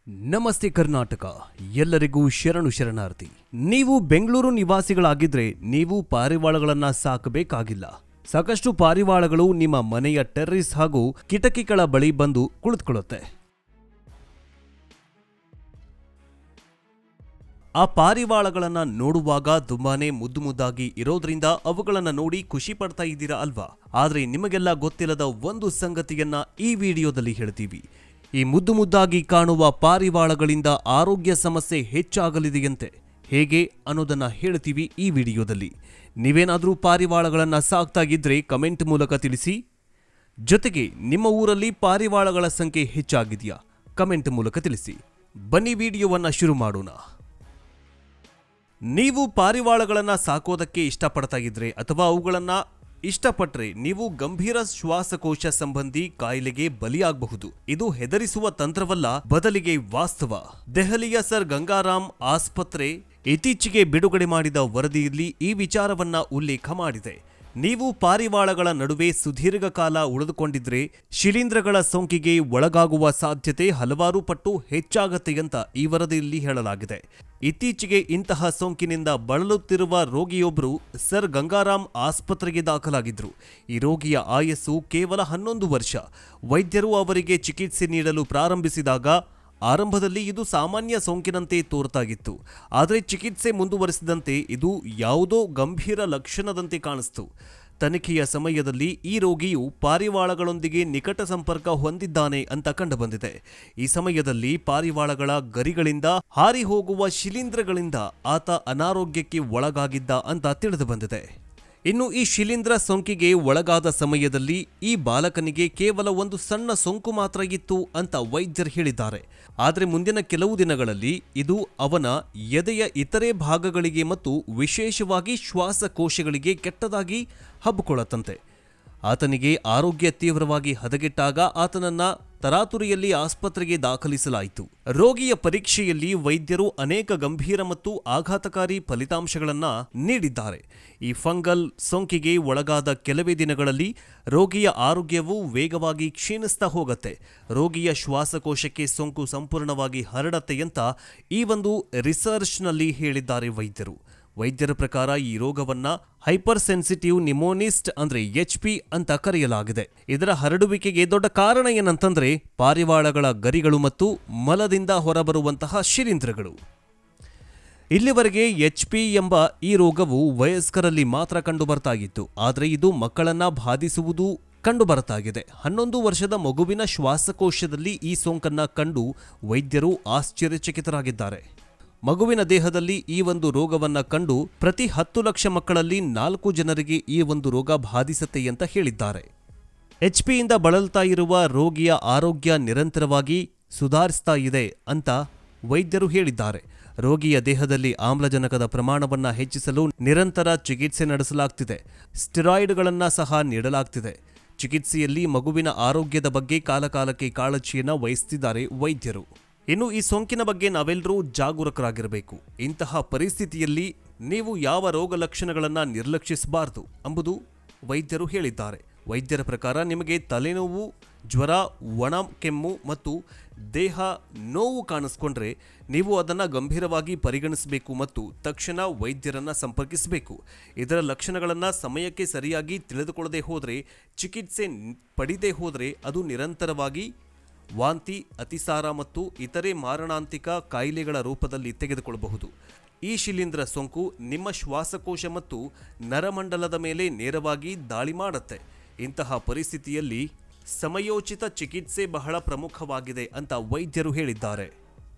ನಮಸ್ತೆ ಕರ್ನಾಟಕ ಎಲ್ಲರಿಗೂ ಶರಣು ಶರಣಾರ್ಥಿ। ನೀವು ಬೆಂಗಳೂರು ನಿವಾಸಿಗಳಾಗಿದ್ರೆ ನೀವು ಪಾರಿವಾಳಗಳನ್ನು ಸಾಕಬೇಕಾಗಿಲ್ಲ। ಸಾಕಷ್ಟು ಪಾರಿವಾಳಗಳು ನಿಮ್ಮ ಮನೆಯ ಟೆರ್ರೇಸ್ ಹಾಗೂ ಕಿಟಕಿಗಳ ಬಳಿ ಬಂದು ಕುಳಿತುಕೊಳ್ಳುತ್ತೆ। ಆ ಪಾರಿವಾಳಗಳನ್ನು ನೋಡುವಾಗ ತುಂಬಾನೇ ಮುದ್ದು ಮುದ್ದಾಗಿ ಇರೋದ್ರಿಂದ ಅವುಗಳನ್ನು ನೋಡಿ ಖುಷಿ ಪಡ್ತಾ ಇದ್ದೀರಾ ಅಲ್ವಾ? ಆದರೆ ನಿಮಗೆಲ್ಲ ಗೊತ್ತಿಲ್ಲದ ಒಂದು ಸಂಗತಿಯನ್ನ ಈ ವಿಡಿಯೋದಲ್ಲಿ ಹೇಳ್ತೀವಿ। ಈ ಮುದ್ದು ಮುದ್ದಾಗಿ ಕಾಣುವ ಪಾರಿವಾಳಗಳಿಂದ ಆರೋಗ್ಯ ಸಮಸ್ಯೆ ಹೆಚ್ಚಾಗಲಿದೆಯಂತೆ। ಹೇಗೆ ಅನ್ನೋದನ್ನ ಹೇಳ್ತೀವಿ ಈ ವಿಡಿಯೋದಲ್ಲಿ। ನೀವೇನಾದರೂ ಪಾರಿವಾಳಗಳನ್ನು ಸಾಕ್ತಾ ಇದ್ರೆ ಕಮೆಂಟ್ ಮೂಲಕ ತಿಳಿಸಿ। ಜೊತೆಗೆ ನಿಮ್ಮ ಊರಲ್ಲಿ ಪಾರಿವಾಳಗಳ ಸಂಖ್ಯೆ ಹೆಚ್ಚಾಗಿದೆಯಾ ಕಮೆಂಟ್ ಮೂಲಕ ತಿಳಿಸಿ। ಬನ್ನಿ ವಿಡಿಯೋವನ್ನ ಶುರು ಮಾಡೋಣ। ನೀವು ಪಾರಿವಾಳಗಳನ್ನು ಸಾಕೋದಕ್ಕೆ ಇಷ್ಟಪಡ್ತಾ ಇದ್ರೆ ಅಥವಾ ಅವುಗಳನ್ನು ಇಷ್ಟಪಟ್ಟರೆ ನೀವು ಗಂಭೀರ ಶ್ವಾಸಕೋಶ ಸಂಬಂಧಿ ಕಾಯಿಲೆಗೆ ಬಲಿಯಾಗಬಹುದು। ಇದು ಹೆದರಿಸುವ ತಂತ್ರವಲ್ಲ, ಬದಲಿಗೆ ವಾಸ್ತವ। ದೆಹಲಿಯ ಸರ್ ಗಂಗಾರಾಮ್ ಆಸ್ಪತ್ರೆ ಇತ್ತೀಚೆಗೆ ಬಿಡುಗಡೆ ಮಾಡಿದ ವರದಿಯಲ್ಲಿ ಈ ವಿಚಾರವನ್ನ ಉಲ್ಲೇಖ ಮಾಡಿದೆ। ನೀವು ಪಾರಿವಾಳಗಳ ನಡುವೆ ಸುದೀರ್ಘ ಕಾಲ ಉಳಿದುಕೊಂಡಿದ್ರೆ ಶಿಲೀಂಧ್ರಗಳ ಸೋಂಕಿಗೆ ಒಳಗಾಗುವ ಸಾಧ್ಯತೆ ಹಲವಾರು ಪಟ್ಟು ಹೆಚ್ಚಾಗತ್ತೆ ಅಂತ ಈ ವರದಿಯಲ್ಲಿ ಹೇಳಲಾಗಿದೆ। ಇತ್ತೀಚೆಗೆ ಇಂತಹ ಸೋಂಕಿನಿಂದ ಬಳಲುತ್ತಿರುವ ರೋಗಿಯೊಬ್ಬರು ಸರ್ ಗಂಗಾರಾಮ್ ಆಸ್ಪತ್ರೆಗೆ ದಾಖಲಾಗಿದ್ರು। ಈ ರೋಗಿಯ ಆಯಸ್ಸು ಕೇವಲ 11 ವರ್ಷ। ವೈದ್ಯರು ಅವರಿಗೆ ಚಿಕಿತ್ಸೆ ನೀಡಲು ಪ್ರಾರಂಭಿಸಿದಾಗ ಆರಂಭದಲ್ಲಿ ಇದು ಸಾಮಾನ್ಯ ಸೋಂಕಿನಂತೆ ತೋರ್ತಾಗಿತ್ತು, ಆದರೆ ಚಿಕಿತ್ಸೆ ಮುಂದುವರಿಸಿದಂತೆ ಇದು ಯಾವುದೋ ಗಂಭೀರ ಲಕ್ಷಣದಂತೆ ಕಾಣಿಸ್ತು। ತನಿಖೆಯ ಸಮಯದಲ್ಲಿ ಈ ರೋಗಿಯು ಪಾರಿವಾಳಗಳೊಂದಿಗೆ ನಿಕಟ ಸಂಪರ್ಕ ಹೊಂದಿದ್ದಾನೆ ಅಂತ ಕಂಡುಬಂದಿದೆ। ಈ ಸಮಯದಲ್ಲಿ ಪಾರಿವಾಳಗಳ ಗರಿಗಳಿಂದ ಹಾರಿ ಹೋಗುವ ಶಿಲೀಂಧ್ರಗಳಿಂದ ಆತ ಅನಾರೋಗ್ಯಕ್ಕೆ ಒಳಗಾಗಿದ್ದ ಅಂತ ತಿಳಿದುಬಂದಿದೆ। ಇನ್ನು ಈ ಶಿಲೀಂಧ್ರ ಸೋಂಕಿಗೆ ಒಳಗಾದ ಸಮಯದಲ್ಲಿ ಈ ಬಾಲಕನಿಗೆ ಕೇವಲ ಒಂದು ಸಣ್ಣ ಸೋಂಕು ಮಾತ್ರ ಇತ್ತು ಅಂತ ವೈದ್ಯರು ಹೇಳಿದ್ದಾರೆ। ಆದರೆ ಮುಂದಿನ ಕೆಲವು ದಿನಗಳಲ್ಲಿ ಇದು ಅವನ ಎದೆಯ ಇತರೆ ಭಾಗಗಳಿಗೆ ಮತ್ತು ವಿಶೇಷವಾಗಿ ಶ್ವಾಸಕೋಶಗಳಿಗೆ ಕೆಟ್ಟದಾಗಿ ಹಬ್ಬಿಕೊಳ್ಳುತ್ತಂತೆ। ಆತನಿಗೆ ಆರೋಗ್ಯ ತೀವ್ರವಾಗಿ ಹದಗೆಟ್ಟಾಗ ಆತನನ್ನ ತರಾತುರಿಯಲ್ಲಿ ಆಸ್ಪತ್ರೆಗೆ ದಾಖಲಿಸಲಾಯಿತು। ರೋಗಿಯ ಪರೀಕ್ಷೆಯಲ್ಲಿ ವೈದ್ಯರು ಅನೇಕ ಗಂಭೀರ ಮತ್ತು ಆಘಾತಕಾರಿ ಫಲಿತಾಂಶಗಳನ್ನು ನೀಡಿದ್ದಾರೆ। ಈ ಫಂಗಲ್ ಸೋಂಕಿಗೆ ಒಳಗಾದ ಕೆಲವೇ ದಿನಗಳಲ್ಲಿ ರೋಗಿಯ ಆರೋಗ್ಯವು ವೇಗವಾಗಿ ಕ್ಷೀಣಿಸ್ತಾ ಹೋಗುತ್ತೆ। ರೋಗಿಯ ಶ್ವಾಸಕೋಶಕ್ಕೆ ಸೋಂಕು ಸಂಪೂರ್ಣವಾಗಿ ಹರಡತ್ತೆ ಅಂತ ಈ ಒಂದು ರಿಸರ್ಚ್ನಲ್ಲಿ ಹೇಳಿದ್ದಾರೆ ವೈದ್ಯರು। ವೈದ್ಯರ ಪ್ರಕಾರ ಈ ರೋಗವನ್ನ ಹೈಪರ್ ಸೆನ್ಸಿಟಿವ್ ನಿಮೋನಿಸ್ಟ್ ಅಂದ್ರೆ HP ಅಂತ ಕರೆಯಲಾಗಿದೆ। ಇದರ ಹರಡುವಿಕೆಗೆ ದೊಡ್ಡ ಕಾರಣ ಏನಂತಂದ್ರೆ ಪಾರಿವಾಳಗಳ ಗರಿಗಳು ಮತ್ತು ಮಲದಿಂದ ಹೊರಬರುವಂತಹ ಶಿಲೀಂಧ್ರಗಳು। ಇಲ್ಲಿವರೆಗೆ HP ಎಂಬ ಈ ರೋಗವು ವಯಸ್ಕರಲ್ಲಿ ಮಾತ್ರ ಕಂಡುಬರ್ತಾಗಿತ್ತು, ಆದರೆ ಇದು ಮಕ್ಕಳನ್ನ ಬಾಧಿಸುವುದು ಕಂಡುಬರ್ತಾಗಿದೆ। 11 ವರ್ಷದ ಮಗುವಿನ ಶ್ವಾಸಕೋಶದಲ್ಲಿ ಈ ಸೋಂಕನ್ನ ಕಂಡು ವೈದ್ಯರು ಆಶ್ಚರ್ಯಚಕಿತರಾಗಿದ್ದಾರೆ। ಮಗುವಿನ ದೇಹದಲ್ಲಿ ಈ ಒಂದು ರೋಗವನ್ನ ಕಂಡು ಪ್ರತಿ 10 ಲಕ್ಷ ಮಕ್ಕಳಲ್ಲಿ 4 ಜನರಿಗೆ ಈ ಒಂದು ರೋಗ ಬಾಧಿಸುತ್ತೆ ಅಂತ ಹೇಳಿದ್ದಾರೆ। HP ಯಿಂದ ಬಳಲ್ತಾ ಇರುವ ರೋಗಿಯ ಆರೋಗ್ಯ ನಿರಂತರವಾಗಿ ಸುಧಾರಿಸ್ತಾ ಇದೆ ಅಂತ ವೈದ್ಯರು ಹೇಳಿದ್ದಾರೆ। ರೋಗಿಯ ದೇಹದಲ್ಲಿ ಆಮ್ಲಜನಕದ ಪ್ರಮಾಣವನ್ನು ಹೆಚ್ಚಿಸಲು ನಿರಂತರ ಚಿಕಿತ್ಸೆ ನಡೆಸಲಾಗ್ತಿದೆ। ಸ್ಟೆರಾಯ್ಡ್ಗಳನ್ನು ಸಹ ನೀಡಲಾಗ್ತಿದೆ। ಚಿಕಿತ್ಸೆಯಲ್ಲಿ ಮಗುವಿನ ಆರೋಗ್ಯದ ಬಗ್ಗೆ ಕಾಲಕಾಲಕ್ಕೆ ಕಾಳಜಿಯನ್ನು ವಹಿಸುತ್ತಿದ್ದಾರೆ ವೈದ್ಯರು। ಇನ್ನು ಈ ಸೋಂಕಿನ ಬಗ್ಗೆ ನಾವೆಲ್ಲರೂ ಜಾಗರೂಕರಾಗಿರಬೇಕು। ಇಂತಹ ಪರಿಸ್ಥಿತಿಯಲ್ಲಿ ನೀವು ಯಾವ ರೋಗ ಲಕ್ಷಣಗಳನ್ನು ನಿರ್ಲಕ್ಷಿಸಬಾರದು ಎಂಬುದು ವೈದ್ಯರು ಹೇಳಿದ್ದಾರೆ। ವೈದ್ಯರ ಪ್ರಕಾರ ನಿಮಗೆ ತಲೆನೋವು, ಜ್ವರ, ಒಣ ಕೆಮ್ಮು ಮತ್ತು ದೇಹ ನೋವು ಕಾಣಿಸ್ಕೊಂಡ್ರೆ ನೀವು ಅದನ್ನು ಗಂಭೀರವಾಗಿ ಪರಿಗಣಿಸಬೇಕು ಮತ್ತು ತಕ್ಷಣ ವೈದ್ಯರನ್ನು ಸಂಪರ್ಕಿಸಬೇಕು। ಇದರ ಲಕ್ಷಣಗಳನ್ನು ಸಮಯಕ್ಕೆ ಸರಿಯಾಗಿ ತಿಳಿದುಕೊಳ್ಳದೆ ಹೋದರೆ, ಚಿಕಿತ್ಸೆ ಪಡೆದೇ ಹೋದರೆ ಅದು ನಿರಂತರವಾಗಿ ವಾಂತಿ, ಅತಿಸಾರ ಮತ್ತು ಇತರೆ ಮಾರಣಾಂತಿಕ ಕಾಯಿಲೆಗಳ ರೂಪದಲ್ಲಿ ತೆಗೆದುಕೊಳ್ಳಬಹುದು। ಈ ಶಿಲೀಂಧ್ರ ಸೋಂಕು ನಿಮ್ಮ ಶ್ವಾಸಕೋಶ ಮತ್ತು ನರಮಂಡಲದ ಮೇಲೆ ನೇರವಾಗಿ ದಾಳಿ ಮಾಡುತ್ತೆ। ಇಂತಹ ಪರಿಸ್ಥಿತಿಯಲ್ಲಿ ಸಮಯೋಚಿತ ಚಿಕಿತ್ಸೆ ಬಹಳ ಪ್ರಮುಖವಾಗಿದೆ ಅಂತ ವೈದ್ಯರು ಹೇಳಿದ್ದಾರೆ।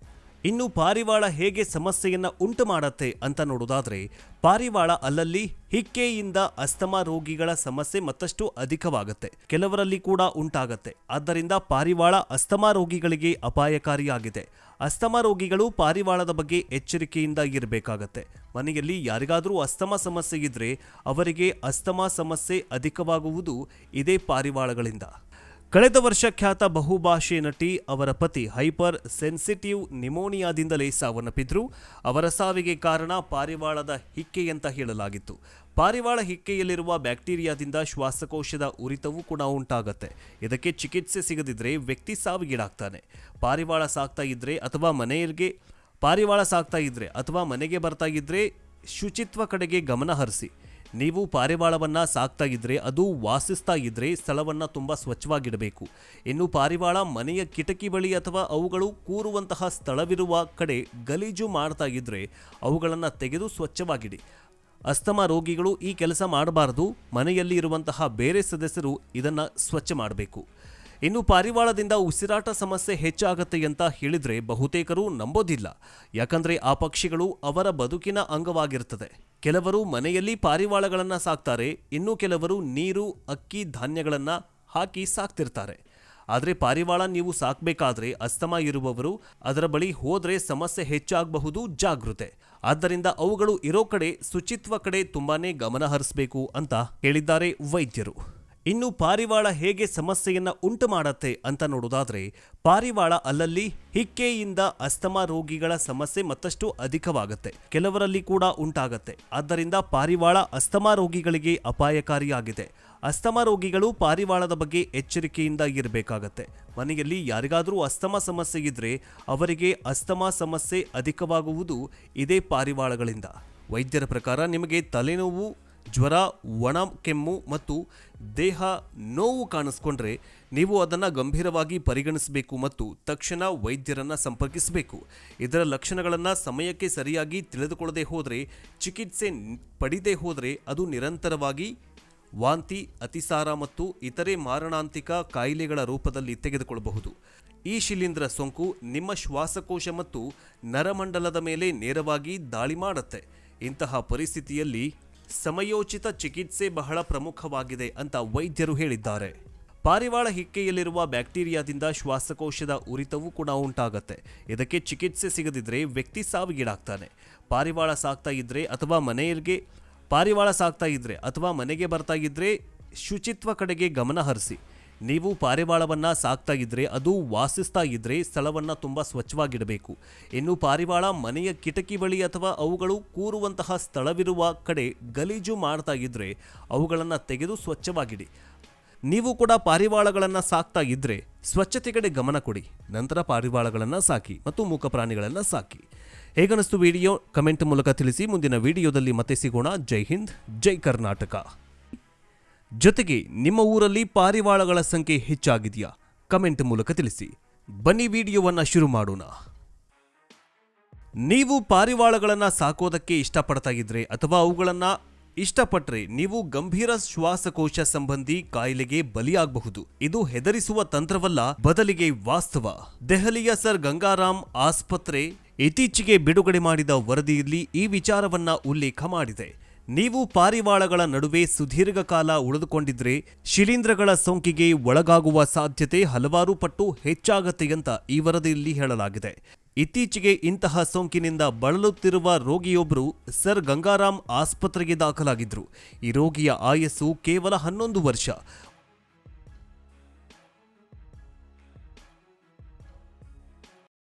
ಇನ್ನು ಪಾರಿವಾಳ ಹೇಗೆ ಸಮಸ್ಯೆಯನ್ನು ಉಂಟು ಮಾಡುತ್ತೆ ಅಂತ ನೋಡೋದಾದ್ರೆ, ಪಾರಿವಾಳ ಅಲ್ಲಲ್ಲಿ ಹಿಕ್ಕೆಯಿಂದ ಅಸ್ತಮಾ ರೋಗಿಗಳ ಸಮಸ್ಯೆ ಮತ್ತಷ್ಟು ಅಧಿಕವಾಗುತ್ತೆ, ಕೆಲವರಲ್ಲಿ ಕೂಡ ಉಂಟಾಗತ್ತೆ। ಆದ್ದರಿಂದ ಪಾರಿವಾಳ ಅಸ್ತಮಾ ರೋಗಿಗಳಿಗೆ ಅಪಾಯಕಾರಿಯಾಗಿದೆ। ಅಸ್ತಮಾ ರೋಗಿಗಳು ಪಾರಿವಾಳದ ಬಗ್ಗೆ ಎಚ್ಚರಿಕೆಯಿಂದ ಇರಬೇಕಾಗತ್ತೆ। ಮನೆಯಲ್ಲಿ ಯಾರಿಗಾದರೂ ಅಸ್ತಮಾ ಸಮಸ್ಯೆ ಇದ್ರೆ ಅವರಿಗೆ ಅಸ್ತಮಾ ಸಮಸ್ಯೆ ಅಧಿಕವಾಗುವುದು ಇದೇ ಪಾರಿವಾಳಗಳಿಂದ। ಕಳೆದ ವರ್ಷ ಖ್ಯಾತ ಬಹುಭಾಷೆ ನಟಿ ಅವರ ಪತಿ ಹೈಪರ್ ಸೆನ್ಸಿಟಿವ್ ನಿಮೋನಿಯಾದಿಂದಲೇ ಸಾವನ್ನಪ್ಪಿದ್ರು. ಅವರ ಸಾವಿಗೆ ಕಾರಣ ಪಾರಿವಾಳದ ಹಿಕ್ಕೆ ಅಂತ ಹೇಳಲಾಗಿತ್ತು. ಪಾರಿವಾಳ ಹಿಕ್ಕೆಯಲ್ಲಿರುವ ಬ್ಯಾಕ್ಟೀರಿಯಾದಿಂದ ಶ್ವಾಸಕೋಶದ ಉರಿತವೂ ಕೂಡ ಉಂಟಾಗತ್ತೆ. ಇದಕ್ಕೆ ಚಿಕಿತ್ಸೆ ಸಿಗದಿದ್ರೆ ವ್ಯಕ್ತಿ ಸಾವಿಗೀಡಾಗ್ತಾನೆ. ಪಾರಿವಾಳ ಸಾಕ್ತಾ ಇದ್ರೆ ಅಥವಾ ಮನೆಗೆ ಬರ್ತಾ ಇದ್ರೆ ಶುಚಿತ್ವ ಕಡೆಗೆ ಗಮನ ಹರಿಸಿ. ನೀವು ಪಾರಿವಾಳವನ್ನು ಸಾಕ್ತಾ ಇದ್ರೆ, ಅದು ವಾಸಿಸ್ತಾ ಇದ್ರೆ ಸ್ಥಳವನ್ನು ತುಂಬ ಸ್ವಚ್ಛವಾಗಿಡಬೇಕು. ಇನ್ನು ಪಾರಿವಾಳ ಮನೆಯ ಕಿಟಕಿ ಬಳಿ ಅಥವಾ ಅವುಗಳು ಕೂರುವಂತಹ ಸ್ಥಳವಿರುವ ಕಡೆ ಗಲೀಜು ಮಾಡ್ತಾ ಇದ್ರೆ ಅವುಗಳನ್ನು ತೆಗೆದು ಸ್ವಚ್ಛವಾಗಿಡಿ. ಅಸ್ತಮಾ ರೋಗಿಗಳು ಈ ಕೆಲಸ ಮಾಡಬಾರದು. ಮನೆಯಲ್ಲಿ ಇರುವಂತಹ ಬೇರೆ ಸದಸ್ಯರು ಇದನ್ನು ಸ್ವಚ್ಛ ಮಾಡಬೇಕು. ಇನ್ನು ಪಾರಿವಾಳದಿಂದ ಉಸಿರಾಟ ಸಮಸ್ಯೆ ಹೆಚ್ಚಾಗತ್ತೆ ಅಂತ ಹೇಳಿದರೆ ಬಹುತೇಕರು ನಂಬೋದಿಲ್ಲ. ಯಾಕಂದರೆ ಆ ಪಕ್ಷಿಗಳು ಅವರ ಬದುಕಿನ ಅಂಗವಾಗಿರ್ತದೆ. ಕೆಲವರು ಮನೆಯಲ್ಲಿ ಪಾರಿವಾಳಗಳನ್ನು ಸಾಕ್ತಾರೆ, ಇನ್ನು ಕೆಲವರು ನೀರು, ಅಕ್ಕಿ, ಧಾನ್ಯಗಳನ್ನು ಹಾಕಿ ಸಾಕ್ತಿರ್ತಾರೆ. ಆದರೆ ಪಾರಿವಾಳ ನೀವು ಸಾಕಬೇಕಾದ್ರೆ ಅಸ್ತಮಾ ಇರುವವರು ಅದರ ಬಳಿ ಹೋದರೆ ಸಮಸ್ಯೆ ಹೆಚ್ಚಾಗಬಹುದು. ಜಾಗೃತೆ. ಆದ್ದರಿಂದ ಅವುಗಳು ಇರೋ ಕಡೆ ಶುಚಿತ್ವ ಕಡೆ ತುಂಬಾನೇ ಗಮನ ಹರಿಸಬೇಕು ಅಂತ ಹೇಳಿದ್ದಾರೆ ವೈದ್ಯರು. ಇನ್ನು ಪಾರಿವಾಳ ಹೇಗೆ ಸಮಸ್ಯೆಯನ್ನು ಉಂಟು ಮಾಡುತ್ತೆ ಅಂತ ನೋಡೋದಾದ್ರೆ, ಪಾರಿವಾಳ ಅಲ್ಲಲ್ಲಿ ಹಿಕ್ಕೆಯಿಂದ ಅಸ್ತಮಾ ರೋಗಿಗಳ ಸಮಸ್ಯೆ ಮತ್ತಷ್ಟು ಅಧಿಕವಾಗುತ್ತೆ. ಕೆಲವರಲ್ಲಿ ಕೂಡ ಉಂಟಾಗತ್ತೆ. ಆದ್ದರಿಂದ ಪಾರಿವಾಳ ಅಸ್ತಮಾ ರೋಗಿಗಳಿಗೆ ಅಪಾಯಕಾರಿಯಾಗಿದೆ. ಅಸ್ತಮಾ ರೋಗಿಗಳು ಪಾರಿವಾಳದ ಬಗ್ಗೆ ಎಚ್ಚರಿಕೆಯಿಂದ ಇರಬೇಕಾಗತ್ತೆ. ಮನೆಯಲ್ಲಿ ಯಾರಿಗಾದರೂ ಅಸ್ತಮಾ ಸಮಸ್ಯೆ ಇದ್ರೆ ಅವರಿಗೆ ಅಸ್ತಮಾ ಸಮಸ್ಯೆ ಅಧಿಕವಾಗುವುದು ಇದೇ ಪಾರಿವಾಳಗಳಿಂದ. ವೈದ್ಯರ ಪ್ರಕಾರ ನಿಮಗೆ ತಲೆನೋವು, ಜ್ವರ, ಒಣ ಕೆಮ್ಮು ಮತ್ತು ದೇಹ ನೋವು ಕಾಣಿಸ್ಕೊಂಡ್ರೆ ನೀವು ಅದನ್ನು ಗಂಭೀರವಾಗಿ ಪರಿಗಣಿಸಬೇಕು ಮತ್ತು ತಕ್ಷಣ ವೈದ್ಯರನ್ನು ಸಂಪರ್ಕಿಸಬೇಕು. ಇದರ ಲಕ್ಷಣಗಳನ್ನು ಸಮಯಕ್ಕೆ ಸರಿಯಾಗಿ ತಿಳಿದುಕೊಳ್ಳದೆ ಹೋದರೆ, ಚಿಕಿತ್ಸೆ ಪಡೆದೇ ಹೋದರೆ ಅದು ನಿರಂತರವಾಗಿ ವಾಂತಿ, ಅತಿಸಾರ ಮತ್ತು ಇತರೆ ಮಾರಣಾಂತಿಕ ಕಾಯಿಲೆಗಳ ರೂಪದಲ್ಲಿ ತೆಗೆದುಕೊಳ್ಳಬಹುದು. ಈ ಶಿಲೀಂಧ್ರ ಸೋಂಕು ನಿಮ್ಮ ಶ್ವಾಸಕೋಶ ಮತ್ತು ನರಮಂಡಲದ ಮೇಲೆ ನೇರವಾಗಿ ದಾಳಿ ಮಾಡುತ್ತೆ. ಇಂತಹ ಪರಿಸ್ಥಿತಿಯಲ್ಲಿ ಸಮಯೋಚಿತ ಚಿಕಿತ್ಸೆ ಬಹಳ ಪ್ರಮುಖವಾಗಿದೆ ಅಂತ ವೈದ್ಯರು ಹೇಳಿದ್ದಾರೆ. ಪಾರಿವಾಳ ಹಿಕ್ಕೆಯಲ್ಲಿರುವ ಬ್ಯಾಕ್ಟೀರಿಯಾದಿಂದ ಶ್ವಾಸಕೋಶದ ಉರಿತವೂ ಕೂಡ ಉಂಟಾಗತ್ತೆ. ಇದಕ್ಕೆ ಚಿಕಿತ್ಸೆ ಸಿಗದಿದ್ರೆ ವ್ಯಕ್ತಿ ಸಾವಿಗೀಡಾಗ್ತಾನೆ. ಪಾರಿವಾಳ ಸಾಕ್ತಾ ಇದ್ರೆ ಅಥವಾ ಮನೆಗೆ ಬರ್ತಾ ಇದ್ರೆ ಶುಚಿತ್ವ ಕಡೆಗೆ ಗಮನ ಹರಿಸಿ. ನೀವು ಪಾರಿವಾಳವನ್ನು ಸಾಕ್ತಾ ಇದ್ರೆ, ಅದು ವಾಸಿಸ್ತಾ ಇದ್ರೆ ಸ್ಥಳವನ್ನು ತುಂಬ ಸ್ವಚ್ಛವಾಗಿಡಬೇಕು. ಇನ್ನು ಪಾರಿವಾಳ ಮನೆಯ ಕಿಟಕಿ ಬಳಿ ಅಥವಾ ಅವುಗಳು ಕೂರುವಂತಹ ಸ್ಥಳವಿರುವ ಕಡೆ ಗಲೀಜು ಮಾಡ್ತಾ ಇದ್ರೆ ಅವುಗಳನ್ನು ತೆಗೆದು ಸ್ವಚ್ಛವಾಗಿಡಿ. ನೀವು ಕೂಡ ಪಾರಿವಾಳಗಳನ್ನು ಸಾಕ್ತಾ ಇದ್ರೆ ಸ್ವಚ್ಛತೆ ಕಡೆ ಗಮನ ಕೊಡಿ. ನಂತರ ಪಾರಿವಾಳಗಳನ್ನು ಸಾಕಿ ಮತ್ತು ಮೂಕ ಪ್ರಾಣಿಗಳನ್ನು ಸಾಕಿ. ಹೇಗನಿಸ್ತು ವಿಡಿಯೋ ಕಮೆಂಟ್ ಮೂಲಕ ತಿಳಿಸಿ. ಮುಂದಿನ ವಿಡಿಯೋದಲ್ಲಿ ಮತ್ತೆ ಸಿಗೋಣ. ಜೈ ಹಿಂದ್, ಜೈ ಕರ್ನಾಟಕ. ಜೊತೆಗೆ ನಿಮ್ಮ ಊರಲ್ಲಿ ಪಾರಿವಾಳಗಳ ಸಂಖ್ಯೆ ಹೆಚ್ಚಾಗಿದೆಯಾ? ಕಮೆಂಟ್ ಮೂಲಕ ತಿಳಿಸಿ. ಬನ್ನಿ ವಿಡಿಯೋವನ್ನು ಶುರು ಮಾಡೋಣ. ನೀವು ಪಾರಿವಾಳಗಳನ್ನು ಸಾಕೋದಕ್ಕೆ ಇಷ್ಟಪಡ್ತಾ ಇದ್ರೆ ಅಥವಾ ಅವುಗಳನ್ನು ಇಷ್ಟಪಟ್ಟರೆ ನೀವು ಗಂಭೀರ ಶ್ವಾಸಕೋಶ ಸಂಬಂಧಿ ಕಾಯಿಲೆಗೆ ಬಲಿಯಾಗಬಹುದು. ಇದು ಹೆದರಿಸುವ ತಂತ್ರವಲ್ಲ, ಬದಲಿಗೆ ವಾಸ್ತವ. ದೆಹಲಿಯ ಸರ್ ಗಂಗಾರಾಮ್ ಆಸ್ಪತ್ರೆ ಇತ್ತೀಚೆಗೆ ಬಿಡುಗಡೆ ಮಾಡಿದ ವರದಿಯಲ್ಲಿ ಈ ವಿಚಾರವನ್ನ ಉಲ್ಲೇಖ ಮಾಡಿದೆ. ನೀವು ಪಾರಿವಾಳಗಳ ನಡುವೆ ಸುದೀರ್ಘ ಕಾಲ ಉಳಿದುಕೊಂಡಿದ್ರೆ ಶಿಲೀಂಧ್ರಗಳ ಸೋಂಕಿಗೆ ಒಳಗಾಗುವ ಸಾಧ್ಯತೆ ಹಲವಾರು ಪಟ್ಟು ಹೆಚ್ಚಾಗತ್ತೆ ಅಂತ ಈ ವರದಿಯಲ್ಲಿ ಹೇಳಲಾಗಿದೆ. ಇತ್ತೀಚೆಗೆ ಇಂತಹ ಸೋಂಕಿನಿಂದ ಬಳಲುತ್ತಿರುವ ರೋಗಿಯೊಬ್ಬರು ಸರ್ ಗಂಗಾರಾಮ್ ಆಸ್ಪತ್ರೆಗೆ ದಾಖಲಾಗಿದ್ರು. ಈ ರೋಗಿಯ ಆಯಸ್ಸು ಕೇವಲ 11 ವರ್ಷ.